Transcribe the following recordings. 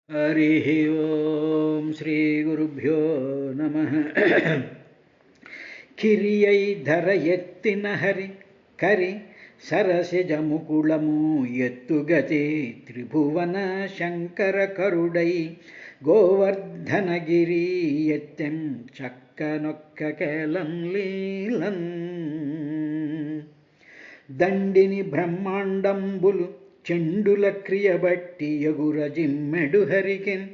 हरिः ओं श्रीगुरुभ्यो नमः ಕಿರಿಯೈಧರ ಎತ್ತಿನ ಹರಿ ಕರಿ ಸರಸಿಜಮುಕುಳಮು ಎತ್ತುಗತಿ ತ್ರಿಭುವನ ಶಂಕರ ಕರುಡೈ ಗೋವರ್ಧನಗಿರಿ ಎತ್ತೆಂ ಚಕ್ಕನೊಕ್ಕ ಕೇಲನ್ ಲೀಲನ್ దండిని బ్రహ్మాండంబులు చెండుల క్రియబట్టి ఎగుర జిమ్మెడు హరికెన్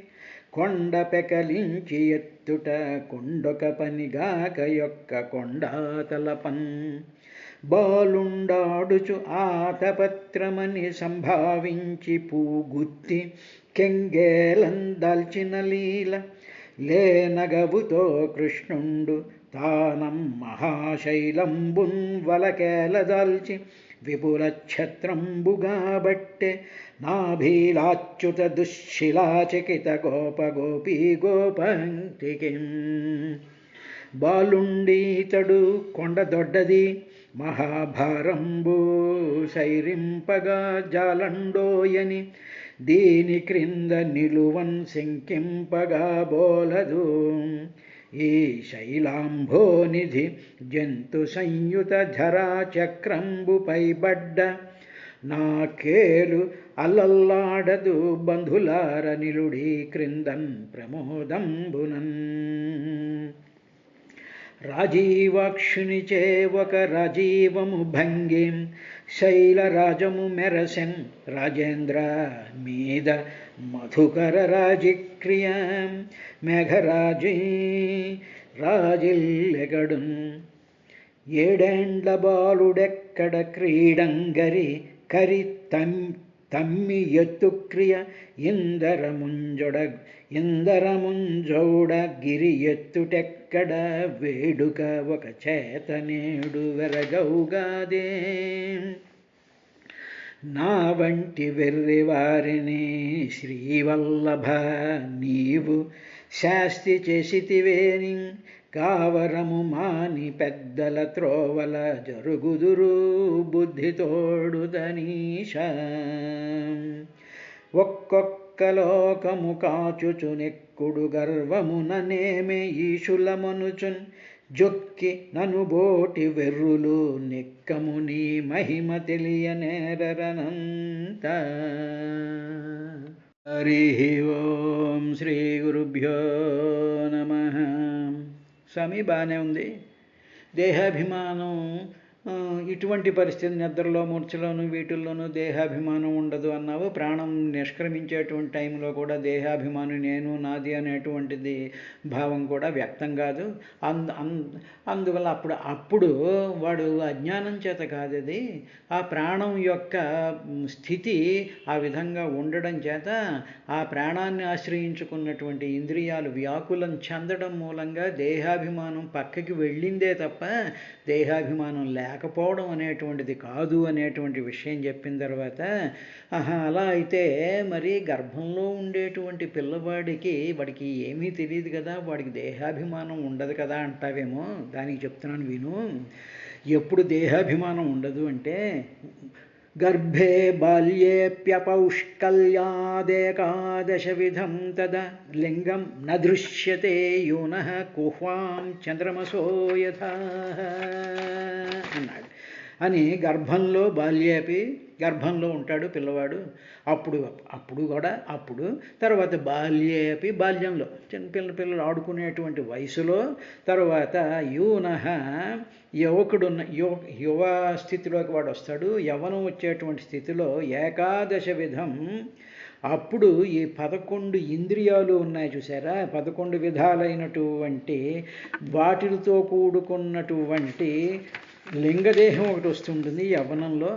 కొండ పెకలించి ఎత్తుట కొండొక పనిగాక యొక్క కొండాతలపన్ బాలుండాడుచు ఆతపత్రమని సంభావించి పూగుత్తి కెంగేలందాల్చిన లీల లేనగవుతో కృష్ణుండు తానం మహాశైలంబున్ వలకేలదాల్చి విపుల ఛత్రంబుగాబట్టె నాభీలాచ్యుత దుశ్శిలాచకిత గోపగోపీ గోపంక్తికి బాలుండీతడు కొండ దొడ్డది మహాభారంబు సైరింపగా జాలండోయని దీని క్రింద నిలువన్ శంకింపగా బోలదు ఈ శైలాంభోనిధి జంతు సంయుత ధరా చక్రంబుపై బడ్డ నాకేలు అల్లల్లాడదు బంధులార నిలుడి క్రిందన్ ప్రమోదంబునన్ రాజీవాక్షునిచే ఒక రాజీవము భంగిం శైలరాజము మెరసెన్ రాజేంద్ర మీద మధుకర రాజిక్రియ మేఘరాజీ రాజిల్లెగడున్ ఏడేండ్ల బాలుడెక్కడ క్రీడంగరి కరి తమ్మి ఎత్తుక్రియ ఇందరముంజోడ గిరి ఎత్తుటెక్కడ వేడుక ఒక చేతనేడు వెరగౌగాదే నా వంటి వెర్రివారిని శ్రీవల్లభ నీవు శాస్తి చేసితివేని కావరము మాని పెద్దల త్రోవల జరుగుదురు బుద్ధితోడుదనీష ఒక్కొక్క లోకము కాచుచునెక్కుడు గర్వముననేమే ఈశులమనుచున్ జొక్కి ననుబోటి వెర్రులు నిక్కము నీ మహిమ తెలియనేరనంత హరి ఓం శ్రీ గురుభ్యో నమః. స్వామి బాగానే ఉంది. దేహాభిమానం ఇటువంటి పరిస్థితి నిద్రలో మూర్ఛలోను వీటిల్లోనూ దేహాభిమానం ఉండదు అన్నావు. ప్రాణం నిష్క్రమించేటువంటి టైంలో కూడా దేహాభిమానం నేను నాది అనేటువంటిది భావం కూడా వ్యక్తం కాదు. అందువల్ల అప్పుడు వాడు అజ్ఞానం చేత కాదు, అది ఆ ప్రాణం యొక్క స్థితి ఆ విధంగా ఉండడం చేత ఆ ప్రాణాన్ని ఆశ్రయించుకున్నటువంటి ఇంద్రియాలు వ్యాకులం చెందడం మూలంగా దేహాభిమానం పక్కకి వెళ్ళిందే తప్ప దేహాభిమానం లేకపోవడం అనేటువంటిది కాదు అనేటువంటి విషయం చెప్పిన తర్వాత, అలా అయితే మరి గర్భంలో ఉండేటువంటి పిల్లవాడికి వాడికి ఏమీ తెలియదు కదా, వాడికి దేహాభిమానం ఉండదు కదా అంటావేమో. దానికి చెప్తున్నాను విను. ఎప్పుడు దేహాభిమానం ఉండదు అంటే, గర్భే బాల్యేప్యపౌష్కల్యాదేకాదశ విధం తదా లింగం న దృశ్యతే యూనః కుహ్వాం చంద్రమసో యథా అన్నాడు. అని గర్భంలో బాల్యేపి గర్భంలో ఉంటాడు పిల్లవాడు, అప్పుడు తర్వాత బాల్యేపి బాల్యంలో పిల్లలు ఆడుకునేటువంటి వయసులో, తర్వాత యూనః యువ స్థితిలోకి వాడు వస్తాడు. యవ్వనం వచ్చేటువంటి స్థితిలో ఏకాదశ విధం, అప్పుడు ఈ 11 ఇంద్రియాలు ఉన్నాయి చూసారా, 11 విధాలైనటువంటి వాటితో కూడుకున్నటువంటి లింగదేహం ఒకటి వస్తుంటుంది యవ్వనంలో.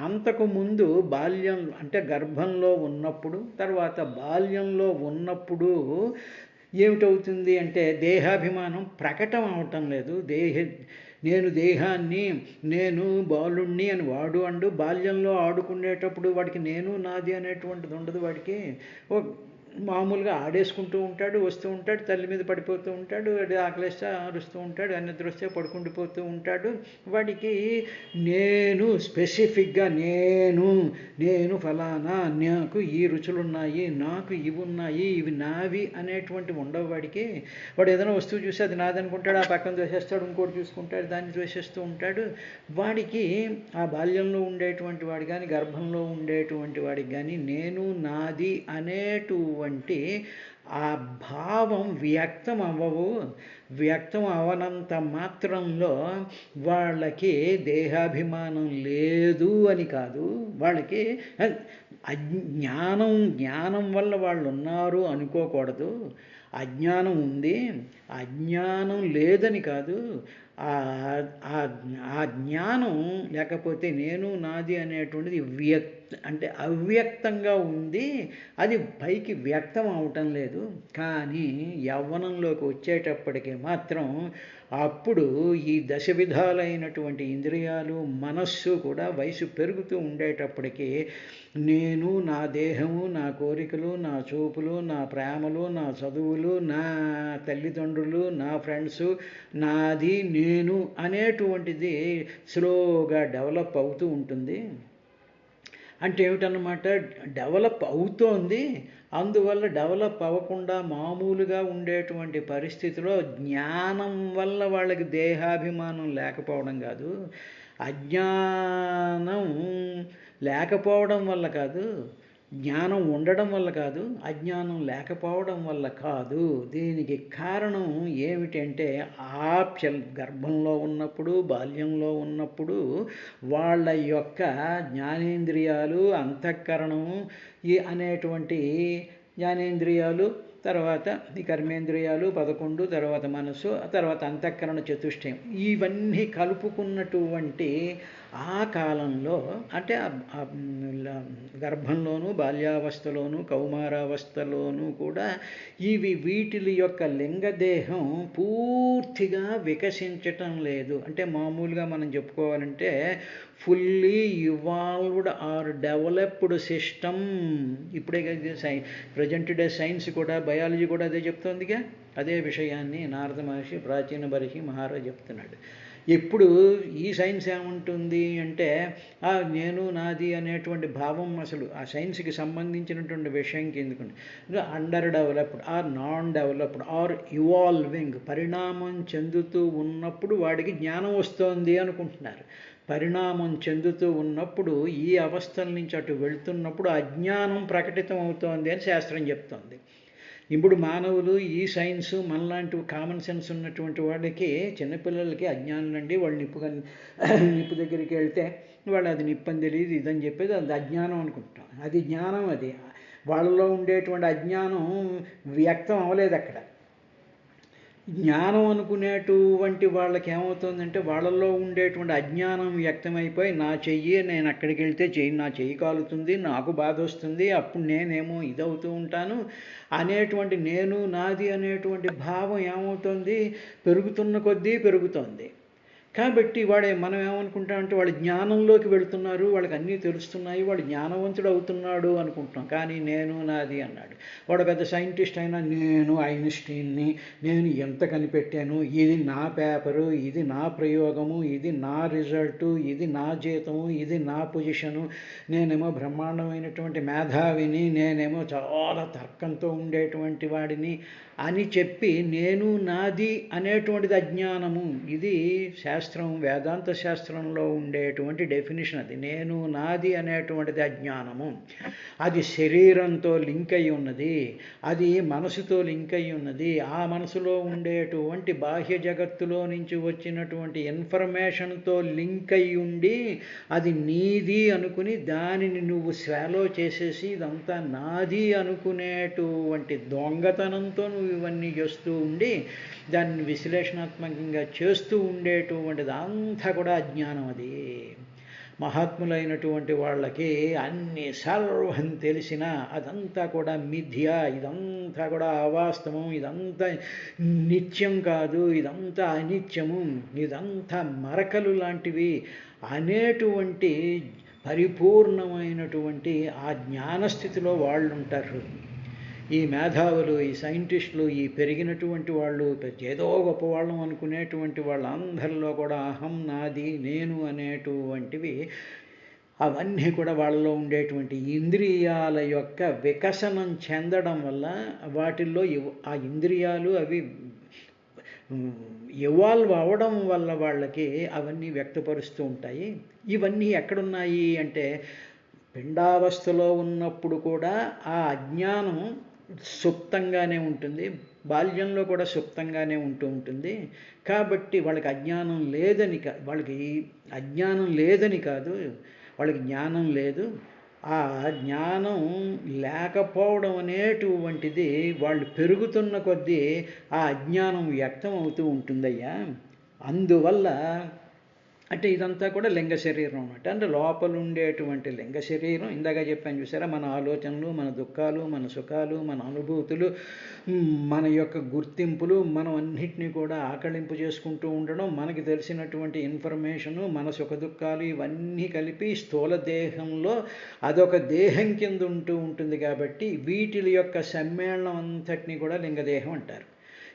అంతకుముందు బాల్యం అంటే గర్భంలో ఉన్నప్పుడు, తర్వాత బాల్యంలో ఉన్నప్పుడు ఏమిటవుతుంది అంటే దేహాభిమానం ప్రకటన అవటం లేదు. నేను దేహాన్ని, నేను బాలుణ్ణి అని వాడు బాల్యంలో ఆడుకునేటప్పుడు వాడికి నేను నాది అనేటువంటిది ఉండదు. వాడికి మామూలుగా ఆడేసుకుంటూ ఉంటాడు, వస్తూ ఉంటాడు, తల్లి మీద పడిపోతూ ఉంటాడు, ఆకలిస్తే అరుస్తూ ఉంటాడు, నిద్ర వస్తే పడుకుండిపోతూ ఉంటాడు. వాడికి నేను స్పెసిఫిక్గా నేను ఫలానా, నాకు ఈ రుచులున్నాయి, నాకు ఇవి ఉన్నాయి, ఇవి నావి అనేటువంటివి ఉండవు వాడికి. వాడు ఏదైనా వస్తువు చూసి అది నాదనుకుంటాడు, ఆ పక్కన ద్వేషిస్తాడు, ఇంకోటి చూసుకుంటాడు, దాన్ని ద్వేషిస్తూ ఉంటాడు. వాడికి ఆ బాల్యంలో ఉండేటువంటి వాడు కానీ, గర్భంలో ఉండేటువంటి వాడికి కానీ నేను నాది అనేటువంటి ఆ భావం వ్యక్తం అవ్వవు. వ్యక్తం అవనంత మాత్రంలో వాళ్ళకి దేహాభిమానం లేదు అని కాదు, వాళ్ళకి జ్ఞానం వల్ల వాళ్ళు ఉన్నారు అనుకోకూడదు. అజ్ఞానం ఉంది, అజ్ఞానం లేదని కాదు. ఆ జ్ఞానం లేకపోతే నేను నాది అనేటువంటిది అంటే అవ్యక్తంగా ఉంది, అది పైకి వ్యక్తం అవటం లేదు. కానీ యవ్వనంలోకి వచ్చేటప్పటికి మాత్రం అప్పుడు ఈ దశ విధాలైనటువంటి ఇంద్రియాలు, మనస్సు కూడా వయసు పెరుగుతూ ఉండేటప్పటికీ నేను, నా దేహము, నా కోరికలు, నా చూపులు, నా ప్రేమలు, నా చదువులు, నా తల్లిదండ్రులు, నా ఫ్రెండ్సు, నాది నేను అనేటువంటిది స్లోగా డెవలప్ అవుతూ ఉంటుంది. అంటే ఏమిటన్నమాట, డెవలప్ అవుతోంది. అందువల్ల డెవలప్ అవ్వకుండా మామూలుగా ఉండేటువంటి పరిస్థితిలో జ్ఞానం వల్ల వాళ్ళకి దేహాభిమానం లేకపోవడం కాదు, అజ్ఞానం లేకపోవడం వల్ల కాదు, జ్ఞానం ఉండడం వల్ల కాదు, అజ్ఞానం లేకపోవడం వల్ల కాదు. దీనికి కారణం ఏమిటంటే గర్భంలో ఉన్నప్పుడు, బాల్యంలో ఉన్నప్పుడు వాళ్ళ యొక్క జ్ఞానేంద్రియాలు, అంతఃకరణం అనేటువంటి జ్ఞానేంద్రియాలు, తర్వాత ఈ కర్మేంద్రియాలు 11, తర్వాత మనసు, తర్వాత అంతఃకరణ చతుష్టయం, ఇవన్నీ కలుపుకున్నటువంటి ఆ కాలంలో అంటే గర్భంలోనూ, బాల్యావస్థలోనూ, కౌమారావస్థలోనూ కూడా వీటి యొక్క లింగదేహం పూర్తిగా వికసించటం లేదు. అంటే మామూలుగా మనం చెప్పుకోవాలంటే fully evolved or developed system. ఇప్పుడే ప్రజెంట్ డే సైన్స్ కూడా, బయాలజీ కూడా అదే చెప్తోందిగా. అదే విషయాన్ని నారద మహర్షి ప్రాచీన బర్హి మహారాజ్ చెప్తున్నాడు. ఇప్పుడు ఈ సైన్స్ ఏముంటుంది అంటే నేను నాది అనేటువంటి భావం అసలు ఆ సైన్స్కి సంబంధించినటువంటి విషయంకి ఎందుకంటే under developed are non developed are evolving, పరిణామం చెందుతూ ఉన్నప్పుడు వాడికి జ్ఞానం వస్తోంది అనుకుంటున్నారు. పరిణామం చెందుతూ ఉన్నప్పుడు ఈ అవస్థల నుంచి అటు వెళుతున్నప్పుడు అజ్ఞానం ప్రకటితం అవుతోంది అని శాస్త్రం చెప్తోంది. ఇప్పుడు మానవులు ఈ సైన్స్ మనలాంటి కామన్ సెన్స్ ఉన్నటువంటి వాళ్ళకి, చిన్నపిల్లలకి అజ్ఞానులండి, వాళ్ళు నిప్పు దగ్గరికి వెళ్తే వాళ్ళు అది నిప్పని తెలియదు, ఇదని చెప్పేది అది అజ్ఞానం అనుకుంటాం. అది జ్ఞానం. అది వాళ్ళలో ఉండేటువంటి అజ్ఞానం వ్యక్తం అవ్వలేదు అక్కడ. జ్ఞానం అనుకునేటువంటి వాళ్ళకి ఏమవుతుందంటే వాళ్ళల్లో ఉండేటువంటి అజ్ఞానం వ్యక్తమైపోయి నా చెయ్యి, నేను అక్కడికి వెళ్తే నా చెయ్యి కాలుతుంది, నాకు బాధ వస్తుంది, అప్పుడు నేనేమో ఇదవుతూ ఉంటాను అనేటువంటి నేను నాది అనేటువంటి భావం ఏమవుతుంది, పెరుగుతున్న కొద్దీ పెరుగుతోంది. కాబట్టి మనం ఏమనుకుంటామంటే వాళ్ళు జ్ఞానంలోకి వెళుతున్నారు, వాళ్ళకి అన్నీ తెలుస్తున్నాయి, వాడు జ్ఞానవంతుడు అవుతున్నాడు అనుకుంటున్నాం. కానీ నేను నాది అన్నాడు. వాడు పెద్ద సైంటిస్ట్ అయినా నేను ఐన్స్టీన్ని, నేను ఎంత కనిపెట్టాను, ఇది నా పేపరు, ఇది నా ప్రయోగము, ఇది నా రిజల్టు, ఇది నా జీతము, ఇది నా పొజిషను, నేనేమో బ్రహ్మాండమైనటువంటి మేధావిని, నేనేమో చాలా తర్కంతో ఉండేటువంటి వాడిని అని చెప్పి నేను నాది అనేటువంటిది అజ్ఞానము. ఇది శాస్త్రం, వేదాంత శాస్త్రంలో ఉండేటువంటి డెఫినిషన్. అది నేను నాది అనేటువంటిది అజ్ఞానము. అది శరీరంతో లింక్ అయి ఉన్నది, అది మనసుతో లింక్ అయి ఉన్నది. ఆ మనసులో ఉండేటువంటి బాహ్య జగత్తులో నుంచి వచ్చినటువంటి ఇన్ఫర్మేషన్తో లింక్ అయి ఉండి అది నీది అనుకుని దానిని నువ్వు స్వాలో చేసేసి ఇదంతా నాది అనుకునేటువంటి దొంగతనంతో నువ్వు ఇవన్నీ చేస్తూ ఉండి దాన్ని విశ్లేషణాత్మకంగా చేస్తూ ఉండేటువంటిది అంతా కూడా అజ్ఞానం. అది మహాత్ములైనటువంటి వాళ్ళకి అన్ని సర్వం తెలిసినా అదంతా కూడా మిథ్య, ఇదంతా కూడా అవాస్తవం, ఇదంతా నిత్యం కాదు, ఇదంతా అనిత్యము, ఇదంతా మరకలు లాంటివి అనేటువంటి పరిపూర్ణమైనటువంటి ఆ జ్ఞానస్థితిలో వాళ్ళు ఉంటారు. ఈ మేధావులు, ఈ సైంటిస్టులు, ఈ పెరిగినటువంటి వాళ్ళు, ఏదో గొప్పవాళ్ళం అనుకునేటువంటి వాళ్ళందరిలో కూడా అహం, నాది, నేను అనేటువంటివి అవన్నీ కూడా వాళ్ళలో ఉండేటువంటి ఇంద్రియాల యొక్క వికసనం చెందడం వల్ల వాటిల్లో ఆ ఇంద్రియాలు అవి ఇవాల్వ్ అవ్వడం వల్ల వాళ్ళకి అవన్నీ వ్యక్తపరుస్తూ ఉంటాయి. ఇవన్నీ ఎక్కడున్నాయి అంటే పిండావస్థలో ఉన్నప్పుడు కూడా ఆ అజ్ఞానం సుప్తంగానే ఉంటుంది, బాల్యంలో కూడా సుప్తంగానే ఉంటుంది. కాబట్టి వాళ్ళకి అజ్ఞానం లేదని వాళ్ళకి అజ్ఞానం లేదని కాదు, వాళ్ళకి జ్ఞానం లేదు. ఆ జ్ఞానం లేకపోవడం అనేటువంటిది వాళ్ళు పెరుగుతున్న కొద్దీ ఆ అజ్ఞానం వ్యక్తం అవుతూ ఉంటుందయ్యా. అందువల్ల అంటే ఇదంతా కూడా లింగ శరీరం అన్నమాట. అంటే లోపల ఉండేటువంటి లింగ శరీరం, ఇందాక చెప్పాను చూసారా, మన ఆలోచనలు, మన దుఃఖాలు, మన సుఖాలు, మన అనుభూతులు, మన యొక్క గుర్తింపులు, మనం అన్నిటినీ కూడా ఆకళింపు చేసుకుంటూ ఉండడం, మనకి తెలిసినటువంటి ఇన్ఫర్మేషను, మన సుఖ దుఃఖాలు ఇవన్నీ కలిపి స్థూల దేహంలో అదొక దేహం కింద ఉంటుంది. కాబట్టి వీటి యొక్క సమ్మేళనం అంతటినీ కూడా లింగదేహం అంటారు.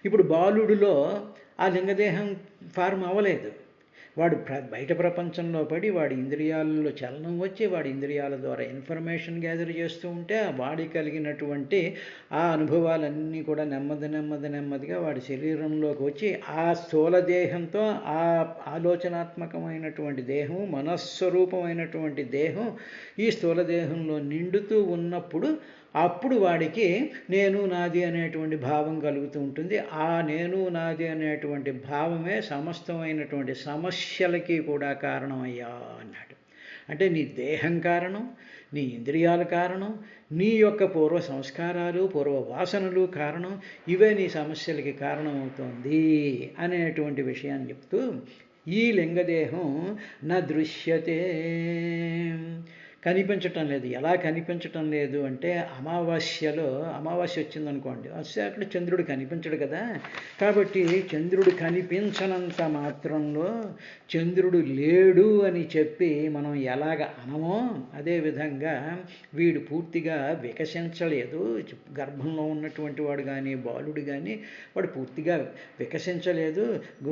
ఇప్పుడు బాలుడిలో ఆ లింగదేహం ఫార్మ్ అవ్వలేదు. వాడు బయట ప్రపంచంలో పడి వాడి ఇంద్రియాలలో చలనం వచ్చి వాడి ఇంద్రియాల ద్వారా ఇన్ఫర్మేషన్ గ్యాదర్ చేస్తూ ఉంటే వాడి కలిగినటువంటి ఆ అనుభవాలన్నీ కూడా నెమ్మదిగా వాడి శరీరంలోకి వచ్చి ఆ స్థూల దేహంతో ఆ ఆలోచనాత్మకమైనటువంటి దేహం, మనస్వరూపమైనటువంటి దేహం ఈ స్థూల దేహంలో నిండుతూ ఉన్నప్పుడు అప్పుడు వాడికి నేను నాది అనేటువంటి భావం కలుగుతూ ఉంటుంది. ఆ నేను నాది అనేటువంటి భావమే సమస్తమైనటువంటి సమస్యలకి కూడా కారణమయ్యా అన్నాడు. అంటే నీ దేహం కారణం, నీ ఇంద్రియాల కారణం, నీ యొక్క పూర్వ సంస్కారాలు, పూర్వ వాసనలు కారణం, ఇవే నీ సమస్యలకి కారణమవుతోంది అనేటువంటి విషయాన్ని చెప్తూ ఈ లింగదేహం నా దృశ్యతే, కనిపించటం లేదు. ఎలా కనిపించటం లేదు అంటే అమావాస్య వచ్చిందనుకోండి, అక్కడ చంద్రుడు కనిపించడు కదా. కాబట్టి చంద్రుడు కనిపించనంత మాత్రంలో చంద్రుడు లేడు అని చెప్పి మనం ఎలాగ అనమో అదేవిధంగా వీడు పూర్తిగా వికసించలేదు. గర్భంలో ఉన్నటువంటి వాడు కానీ బాలుడు కానీ వాడు పూర్తిగా వికసించలేదు.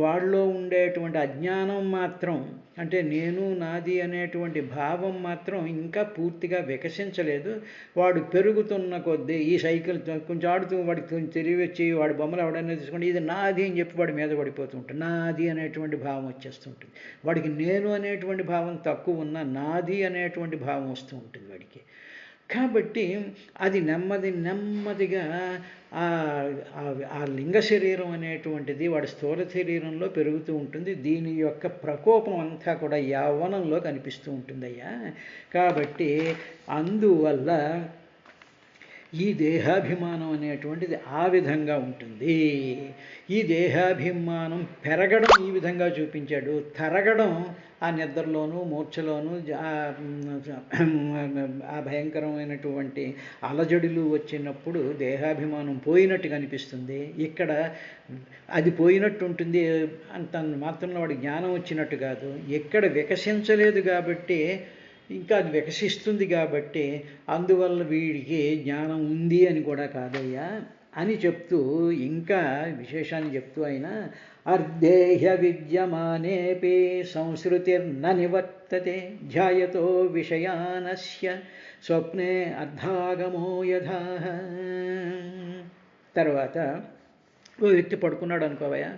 వాడిలో ఉండేటువంటి అజ్ఞానం మాత్రం, అంటే నేను నాది అనేటువంటి భావం మాత్రం ఇంకా పూర్తిగా వికసించలేదు. వాడు పెరుగుతున్న కొద్దీ ఈ సైకిల్ కొంచెం ఆడుతూ వాడికి కొంచెం తెలివి వచ్చి వాడి బొమ్మలు ఎవడైనా తీసుకోండి, ఇది నాది అని చెప్పి వాడి మీద పడిపోతూ ఉంటుంది. నాది అనేటువంటి భావం వచ్చేస్తుంటుంది. వాడికి నేను అనేటువంటి భావం తక్కువ ఉన్నా నాది అనేటువంటి భావం వస్తూ ఉంటుంది వాడికి. కాబట్టి అది నెమ్మదిగా ఆ లింగ శరీరం అనేటువంటిది వాడి స్థూల శరీరంలో పెరుగుతూ ఉంటుంది. దీని యొక్క ప్రకోపం అంతా కూడా యవ్వనంలో కనిపిస్తూ ఉంటుందయ్యా. కాబట్టి అందువల్ల ఈ దేహాభిమానం అనేటువంటిది ఆ విధంగా ఉంటుంది. ఈ దేహాభిమానం పెరగడం ఈ విధంగా చూపించాడు, తరగడం ఆ నిద్రలోనూ మూర్ఛలోనూ ఆ భయంకరమైనటువంటి అలజడులు వచ్చినప్పుడు దేహాభిమానం పోయినట్టు కనిపిస్తుంది. ఇక్కడ అది పోయినట్టు ఉంటుంది, అంత మాత్రంలో వాడి జ్ఞానం వచ్చినట్టు కాదు. ఎక్కడ వికసించలేదు కాబట్టి ఇంకా అది వికసిస్తుంది కాబట్టి అందువల్ల వీడికి జ్ఞానం ఉంది అని కూడా కాదయ్యా అని చెప్తూ ఇంకా విశేషాన్ని చెప్తూ అయినా అర్ధేహ విద్యమానేపి సంస్కృతిర్న నివర్తతే ధ్యాయతో విషయానస్య స్వప్నే అర్ధాగమో యథా. తర్వాత ఓ వ్యక్తి పడుకున్నాడు అనుకోవయ్యా,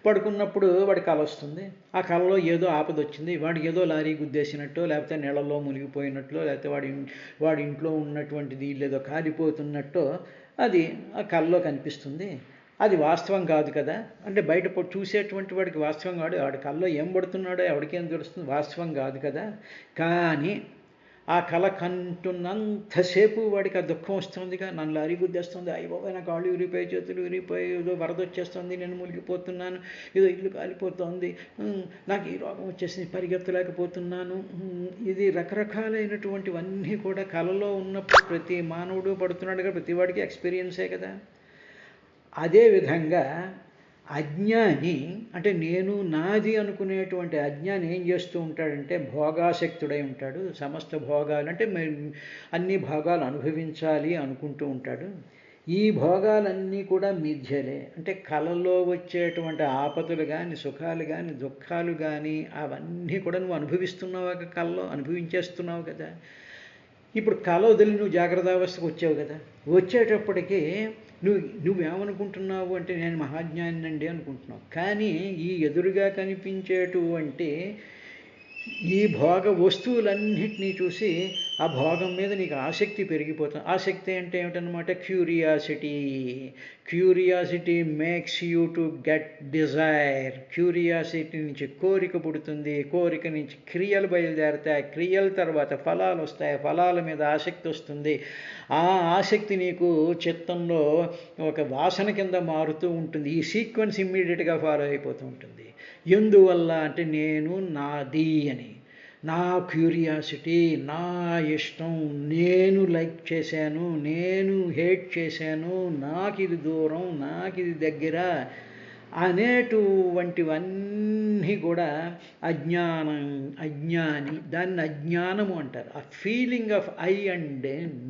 పడుకున్నప్పుడు వాడి కల వస్తుంది. ఆ కలలో ఏదో ఆపద వచ్చింది, వాడు ఏదో లారీ గుద్దేసినట్టు, లేకపోతే నీళ్ళలో మునిగిపోయినట్లు, లేకపోతే వాడి ఇంట్లో ఉన్నటువంటిది ఏదో కాలిపోతున్నట్టు అది ఆ కలలో కనిపిస్తుంది. అది వాస్తవం కాదు కదా. అంటే బయట చూసేటువంటి వాడికి వాస్తవం కాదు, వాడి కలలో ఏం పడుతున్నాడో ఎవరికేం తెలుస్తుంది, వాస్తవం కాదు కదా. కానీ ఆ కళ కంటున్నంతసేపు వాడికి ఆ దుఃఖం వస్తుందిగా, నన్ను లారీ గుద్దేస్తుంది, అయ్యబాబోయ్ నా కాళ్ళు విరిగిపోయి చేతులు విరిగిపోయి, ఏదో వరద వచ్చేస్తుంది, నేను మునిగిపోతున్నాను, ఏదో ఇల్లు కాలిపోతుంది, నాకు ఈ రోగం వచ్చేసింది, పరిగెత్తలేకపోతున్నాను. ఇది రకరకాలైనటువంటివన్నీ కూడా కళలో ఉన్నప్పుడు ప్రతి మానవుడు పడుతున్నాడు కదా, ప్రతి వాడికి ఎక్స్పీరియన్సే కదా. అదేవిధంగా అజ్ఞాని అంటే నేను నాది అనుకునేటువంటి అజ్ఞాని ఏం చేస్తూ ఉంటాడంటే భోగాసక్తుడై ఉంటాడు. సమస్త భోగాలు అంటే అన్ని భోగాలు అనుభవించాలి అనుకుంటూ ఉంటాడు. ఈ భోగాలన్నీ కూడా మిథ్యలే. అంటే కళలో వచ్చేటువంటి ఆపదలు కానీ, సుఖాలు కానీ, దుఃఖాలు కానీ అవన్నీ కూడా నువ్వు అనుభవిస్తున్నావు, కళలో అనుభవించేస్తున్నావు కదా. ఇప్పుడు కళ వదిలి నువ్వు జాగ్రత్త అవస్థకు వచ్చావు కదా. వచ్చేటప్పటికీ నువ్వేమనుకుంటున్నావు అంటే నేను మహాజ్ఞానండి అనుకుంటున్నావు. కానీ ఈ ఎదురుగా కనిపించేటువంటి ఈ భోగ వస్తువులన్నింటినీ చూసి ఆ భోగం మీద నీకు ఆసక్తి పెరిగిపోతుంది. ఆసక్తి అంటే ఏమిటనమాట? Curiosity makes you to get desire. Curiosity నుంచి కోరిక పుడుతుంది, కోరిక నుంచి క్రియలు బయలుదేరుతాయి, క్రియల తర్వాత ఫలాలు వస్తాయి, ఫలాల మీద ఆసక్తి వస్తుంది. ఆ ఆసక్తి నీకు చిత్తంలో ఒక వాసన కింద మారుతూ ఉంటుంది. ఈ సీక్వెన్స్ ఇమ్మీడియట్గా ఫాలో అయిపోతూ ఉంటుంది. ఎందువల్ల అంటే నేను నాది అని, నా క్యూరియాసిటీ, నా ఇష్టం, నేను లైక్ చేశాను, నేను హేట్ చేశాను, నాకు ఇది దూరం, నాకు ఇది దగ్గర అనేటువంటివన్నీ కూడా అజ్ఞాని, దాన్ని అజ్ఞానము అంటారు. ఆ feeling of I and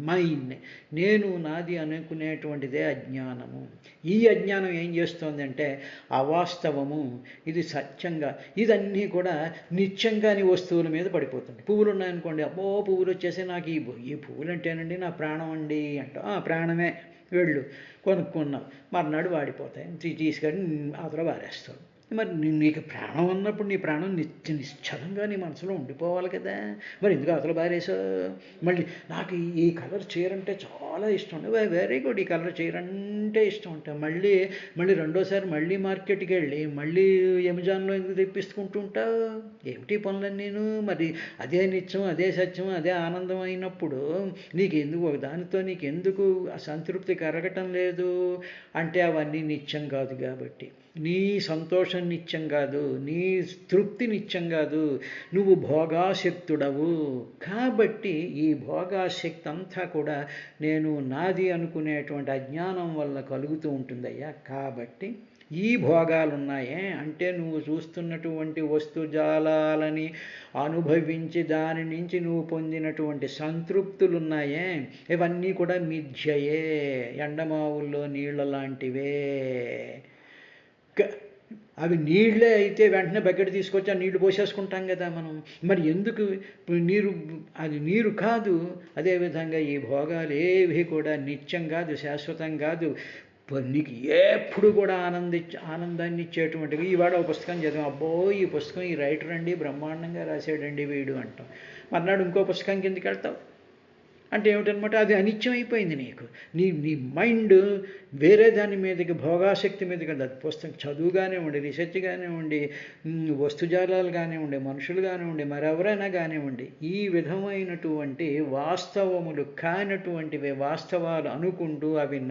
mind, నేను నాది అనుకునేటువంటిదే అజ్ఞానము. ఈ అజ్ఞానం ఏం చేస్తోందంటే అవాస్తవము, ఇది సత్యంగా, ఇదన్నీ కూడా నిత్యంగాని వస్తువుల మీద పడిపోతుంది. పువ్వులు ఉన్నాయనుకోండి, అబ్బో పువ్వులు వచ్చేసి నాకు ఈ పువ్వులు అంటేనండి నా ప్రాణం అండి అంటాం. ప్రాణమే, వెళ్ళు కొనుక్కున్నావు, మర్నాడు వాడిపోతాయి, తీసుకొని అవతల వారేస్తావు. మరి నీకు ప్రాణం అన్నప్పుడు నీ ప్రాణం నిశ్చలంగా నీ మనసులో ఉండిపోవాలి కదా. మరి ఎందుకు అవతల బారేసావు? మళ్ళీ నాకు ఈ కలర్ చీర అంటే చాలా ఇష్టం, వెరీ గుడ్, ఈ కలర్ చీర అంటే ఇష్టం ఉంటా. మళ్ళీ రెండోసారి మళ్ళీ మార్కెట్కి వెళ్ళి మళ్ళీ అమెజాన్లో ఎందుకు తెప్పించుకుంటూ ఉంటావు? ఏమిటి పనులని నేను? మరి అదే నిత్యం, అదే సత్యం, అదే ఆనందం అయినప్పుడు నీకెందుకు ఒకదానితో నీకెందుకు సంతృప్తి కరగటం లేదు అంటే అవన్నీ నిత్యం కాదు కాబట్టి. నీ సంతోషం నిత్యం కాదు, నీ తృప్తి నిత్యం కాదు, నువ్వు భోగాసక్తుడవు. కాబట్టి ఈ భోగాశక్తి అంతా కూడా నేను నాది అనుకునేటువంటి అజ్ఞానం వల్ల కలుగుతూ ఉంటుందయ్యా. కాబట్టి ఈ భోగాలున్నాయే అంటే నువ్వు చూస్తున్నటువంటి వస్తుజాలాలని అనుభవించి దాని నుంచి నువ్వు పొందినటువంటి సంతృప్తులున్నాయే, ఇవన్నీ కూడా మిథ్యయే, ఎండమావుల్లో నీళ్ళ లాంటివే. అవి నీళ్ళే అయితే వెంటనే బకెట్ తీసుకొచ్చి ఆ నీళ్లు పోసేసుకుంటాం కదా మనం. మరి ఎందుకు అది నీరు కాదు. అదేవిధంగా ఈ భోగాలు ఏవి కూడా నిత్యం కాదు, శాశ్వతం కాదు. నీకు ఎప్పుడు కూడా ఆనందాన్ని ఇచ్చేటువంటివి. ఈవాడ ఒక పుస్తకం చదివాం, అబ్బో ఈ పుస్తకం ఈ రైటర్ అండి బ్రహ్మాండంగా రాశాడండి వీడు అంటాం. మర్నాడు ఇంకో పుస్తకం కిందకి వెళ్తావు అంటే ఏమిటనమాట? అది అనిత్యం అయిపోయింది నీకు. నీ మైండ్ వేరే దాని మీదకి, భోగాశక్తి మీదకి అది పుస్తకం చదువు కానివ్వండి, రీసెర్చ్ కానివ్వండి, వస్తుజాలాలు కానివ్వండి, మనుషులు కానివ్వండి, మరెవరైనా కానివ్వండి, ఈ విధమైనటువంటి వాస్తవములు కానటువంటివి వాస్తవాలు అనుకుంటూ అవి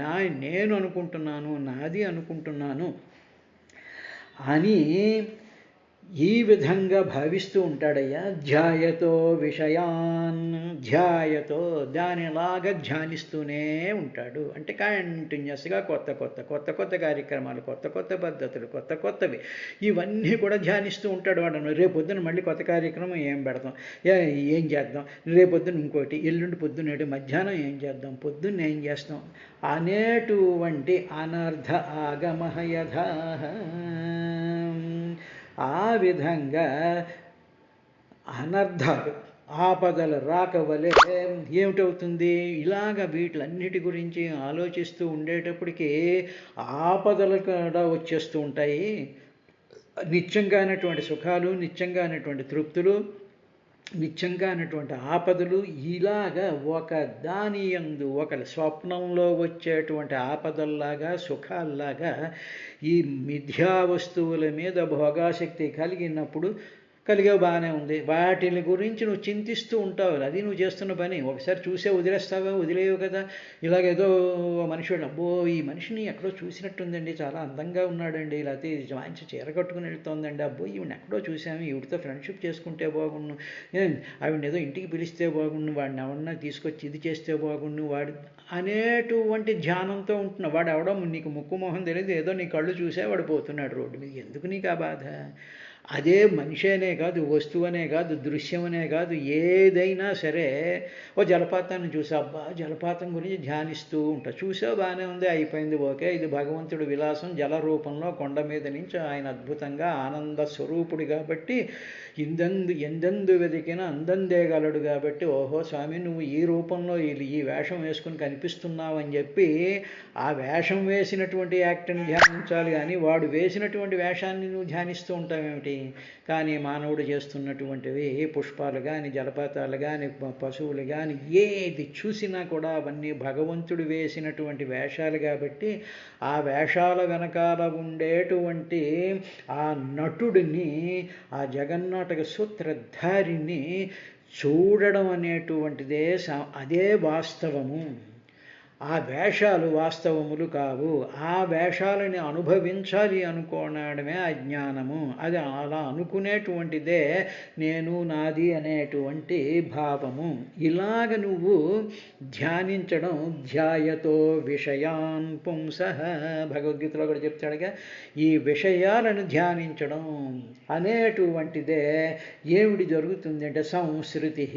నేను అనుకుంటున్నాను, నాది అనుకుంటున్నాను అని ఈ విధంగా భావిస్తూ ఉంటాడయ్యా. ధ్యాయతో దానిలాగా ధ్యానిస్తూనే ఉంటాడు. అంటే కంటిన్యూస్గా కొత్త కార్యక్రమాలు, కొత్త పద్ధతులు, కొత్తవి ఇవన్నీ కూడా ధ్యానిస్తూ ఉంటాడు. వాడు రేపొద్దున మళ్ళీ కొత్త కార్యక్రమం ఏం పెడతాం, ఏం చేద్దాం, రేపొద్దున ఇంకోటి, ఎల్లుండి పొద్దునేటి, మధ్యాహ్నం ఏం చేద్దాం, పొద్దున్న ఏం చేస్తాం అనేటువంటి అనర్థ ఆగమః యథా. ఆ విధంగా అనర్థాలు, ఆపదలు రాకవలే ఏమిటవుతుంది? ఇలాగ వీటిలన్నిటి గురించి ఆలోచిస్తూ ఉండేటప్పటికీ ఆపదలు కూడా వచ్చేస్తూ ఉంటాయి. నిత్యంగా అనేటువంటి సుఖాలు, నిత్యంగా అనేటువంటి తృప్తులు, నిత్యంగా అనేటువంటి ఆపదలు, ఇలాగా ఒక దాని యందు ఒక స్వప్నంలో వచ్చేటువంటి ఆపదల్లాగా, సుఖాల్లాగా ఈ మిథ్యా వస్తువుల మీద భోగాశక్తి కలిగినప్పుడు కలిగే బాగానే ఉంది. వాటిని గురించి నువ్వు చింతిస్తూ ఉంటావు. అది నువ్వు చేస్తున్న పని. ఒకసారి చూసే వదిలేస్తావా? వదిలేవు కదా. ఇలాగేదో మనిషి, అబ్బో ఈ మనిషిని ఎక్కడో చూసినట్టుందండి, చాలా అందంగా ఉన్నాడండి, లేకపోతే మంచి చీర కట్టుకుని వెళ్తోందండి, అబ్బో ఈవిని ఎక్కడో చూసాము, ఈవిడితో ఫ్రెండ్షిప్ చేసుకుంటే బాగుండు, ఆవిడని ఏదో ఇంటికి పిలిస్తే బాగుండు, వాడిని ఎవరన్నా తీసుకొచ్చి ఇది చేస్తే బాగుండు, వాడు అనేటువంటి ధ్యానంతో ఉంటున్నావు. వాడు ఎవడో నీకు ముక్కు మొహం తెలియదు, ఏదో నీ కళ్ళు చూసే వాడు పోతున్నాడు రోడ్డు మీద. ఎందుకు నీకు ఆ బాధ? అదే మనిషేనే కాదు, వస్తువనే కాదు, దృశ్యమనే కాదు, ఏదైనా సరే ఓ జలపాతాన్ని చూసి అబ్బా జలపాతం గురించి ధ్యానిస్తూ ఉంటా. చూసావు బాగానే ఉంది, అయిపోయింది, ఓకే, ఇది భగవంతుడి విలాసం, జల రూపంలో కొండ మీద నుంచి ఆయన అద్భుతంగా ఆనంద స్వరూపుడు కాబట్టి ఎందెందు వెతికినా అందందేగలడు కాబట్టి, ఓహో స్వామి నువ్వు ఈ రూపంలో ఈ వేషం వేసుకుని కనిపిస్తున్నావు అని చెప్పి ఆ వేషం వేసినటువంటి యాక్టర్ని ధ్యానించాలి కానీ వాడు వేసినటువంటి వేషాన్ని నువ్వు ధ్యానిస్తూ ఉంటావేమిటి? కానీ మానవుడు చేస్తున్నటువంటివి పుష్పాలు కానీ, జలపాతాలు కానీ, పశువులు కానీ, ఏది చూసినా కూడా అవన్నీ భగవంతుడు వేసినటువంటి వేషాలు కాబట్టి ఆ వేషాల వెనకాల ఉండేటువంటి ఆ నటుడిని, ఆ జగన్నాటక సూత్రధారిని చూడడం అనేటువంటిదే అదే వాస్తవము. ఆ వేషాలు వాస్తవములు కావు. ఆ వేషాలని అనుభవించాలి అనుకోవడమే అజ్ఞానము. అది అలా అనుకునేటువంటిదే నేను నాది అనేటువంటి భావము. ఇలాగ నువ్వు ధ్యానించడం, ధ్యాయతో విషయాన్ పుంసః, భగవద్గీతలో కూడా చెప్తాడుగా, ఈ విషయాలను ధ్యానించడం అనేటువంటిదే ఏమిటి జరుగుతుంది అంటే సంస్కృతి,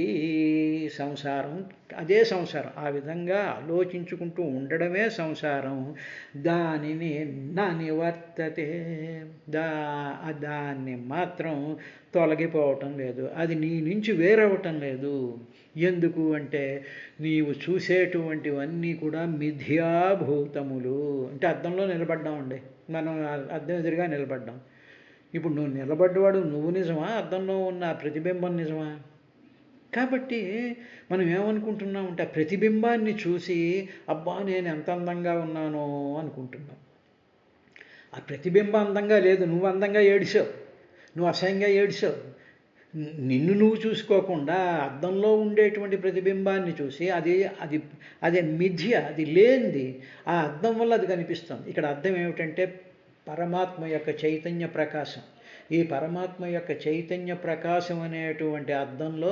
సంసారం, అదే సంసారం. ఆ విధంగా ఆలోచించుకుంటూ ఉండడమే సంసారం. దానిని నా నివర్తతే, దాన్ని మాత్రం తొలగిపోవటం లేదు, అది నీ నుంచి వేరవటం లేదు. ఎందుకు అంటే నీవు చూసేటువంటివన్నీ కూడా మిథ్యాభూతములు. అంటే అద్దంలో నిలబడ్డామండి, మనం అద్దం ఎదురుగా నిలబడ్డాం. ఇప్పుడు నువ్వు నిలబడ్డవాడు నువ్వు నిజమా, అద్దంలో ఉన్న ప్రతిబింబం నిజమా? కాబట్టి మనం ఏమనుకుంటున్నామంటే ఆ ప్రతిబింబాన్ని చూసి అబ్బా నేను ఎంత అందంగా ఉన్నానో అనుకుంటున్నాం. ఆ ప్రతిబింబం అందంగా లేదు, నువ్వు అందంగా ఏడిసావు, నువ్వు అసహ్యంగా ఏడిసావు. నిన్ను నువ్వు చూసుకోకుండా అద్దంలో ఉండేటువంటి ప్రతిబింబాన్ని చూసి అదే మిథ్య, అది లేనిది. ఆ అద్దం వల్ల అది కనిపిస్తుంది. ఇక్కడ అర్థం ఏమిటంటే పరమాత్మ యొక్క చైతన్య ప్రకాశం. ఈ పరమాత్మ యొక్క చైతన్య ప్రకాశం అనేటువంటి అద్దంలో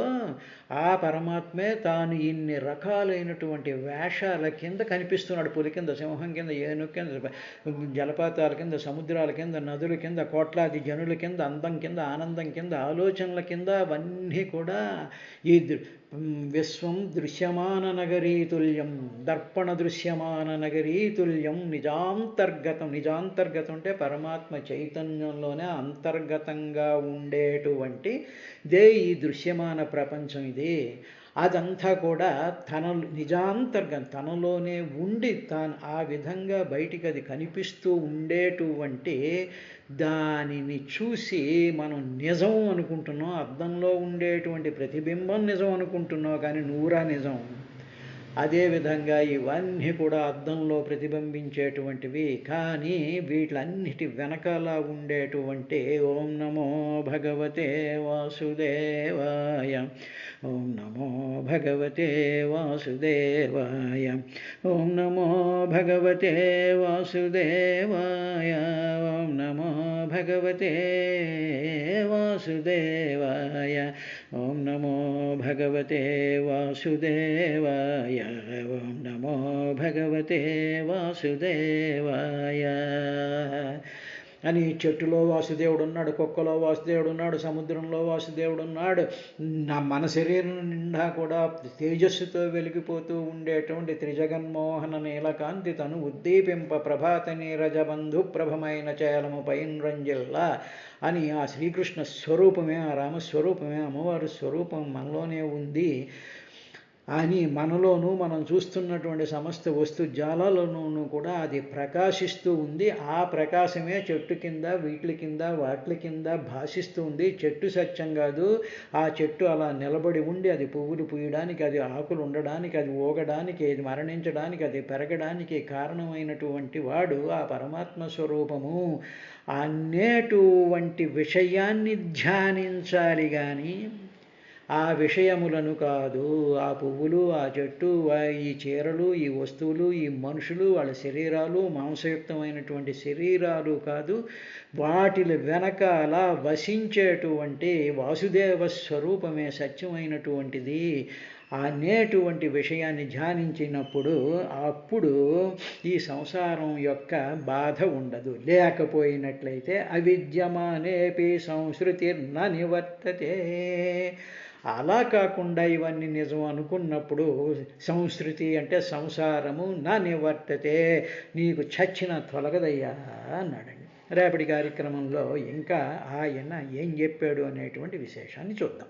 ఆ పరమాత్మే తాను ఇన్ని రకాలైనటువంటి వేషాల కింద కనిపిస్తున్నాడు. పులి కింద, సింహం కింద, ఏనుగు కింద, జలపాతాల కింద, సముద్రాల కింద, నదుల కింద, కోట్లాది జనుల కింద, అందం కింద, ఆనందం కింద, ఆలోచనల కింద, అవన్నీ కూడా ఈ విశ్వం దృశ్యమాన నగరీతుల్యం, దర్పణ దృశ్యమాన నగరీతుల్యం, నిజాంతర్గతం. నిజాంతర్గతం అంటే పరమాత్మ చైతన్యంలోనే అంతర్గతంగా ఉండేటువంటి ఇదే ఈ దృశ్యమాన ప్రపంచం. ఇది అదంతా కూడా నిజాంతర్గతం, తనలోనే ఉండి తాను ఆ విధంగా బయటికి అది కనిపిస్తూ ఉండేటువంటి దానిని చూసి మనం నిజం అనుకుంటున్నాం. అద్దంలో ఉండేటువంటి ప్రతిబింబం నిజం అనుకుంటున్నావు, కానీ నువ్వురా నిజం. అదేవిధంగా ఇవన్నీ కూడా అద్దంలో ప్రతిబింబించేటువంటివి, కానీ వీటిలన్నిటి వెనకాల ఉండేటువంటి ఓం నమో భగవతే వాసుదేవాయ, ఓం నమో భగవతే వాసుదేవాయ, ఓం నమో భగవతే వాసుదేవాయ, ఓం నమో భగవతే వాసుదేవాయ, ఓం నమో భగవతే వాసుదేవాయ, ఓం నమో భగవతే వాసుదేవాయ అని. చెట్టులో వాసుదేవుడు ఉన్నాడు, కుక్కలో వాసుదేవుడు ఉన్నాడు, సముద్రంలో వాసుదేవుడు ఉన్నాడు. మన శరీరం నిండా కూడా తేజస్సుతో వెలిగిపోతూ ఉండేటువంటి త్రిజగన్మోహన నీలకాంతి తను ఉద్దీపింప ప్రభాత నీరజబంధు ప్రభమైన చేలము పైన్రంజిల్లా అని ఆ శ్రీకృష్ణ స్వరూపమే, ఆ రామస్వరూపమే, అమ్మవారి స్వరూపం మనలోనే ఉంది అని మనలోనూ మనం చూస్తున్నటువంటి సమస్త వస్తు జాలాలలోనూ కూడా అది ప్రకాశిస్తూ ఉంది. ఆ ప్రకాశమే చెట్టు కింద, వీటి కింద, వాటి కింద భాషిస్తూ ఉంది. చెట్టు సత్యం కాదు, ఆ చెట్టు అలా నిలబడి ఉండి అది పువ్వులు పూయడానికి, అది ఆకులు ఉండడానికి, అది ఊగడానికి, అది మరణించడానికి, అది పెరగడానికి కారణమైనటువంటి వాడు ఆ పరమాత్మ స్వరూపము అనేటువంటి విషయాన్ని ధ్యానించాలి కానీ ఆ విషయములను కాదు. ఆ పువ్వులు, ఆ చెట్టు, ఈ చీరలు, ఈ వస్తువులు, ఈ మనుషులు, వాళ్ళ శరీరాలు, మాంసయుక్తమైనటువంటి శరీరాలు కాదు. వాటి వెనకాల వసించేటువంటి వాసుదేవ స్వరూపమే సత్యమైనటువంటిది. అనేటువంటి విషయాన్ని ధ్యానించినప్పుడు అప్పుడు ఈ సంసారం యొక్క బాధ ఉండదు. లేకపోయినట్లయితే అవిద్యమానేపి సంస్కృతిర్న నివర్తతే. అలా కాకుండా ఇవన్నీ నిజం అనుకున్నప్పుడు సంస్కృతి అంటే సంసారము నా నివర్తతే, నీకు చచ్చిన తొలగదయ్యా అన్నాడండి. రేపటి కార్యక్రమంలో ఇంకా ఆయన ఏం చెప్పాడు అనేటువంటి విశేషాన్ని చూద్దాం.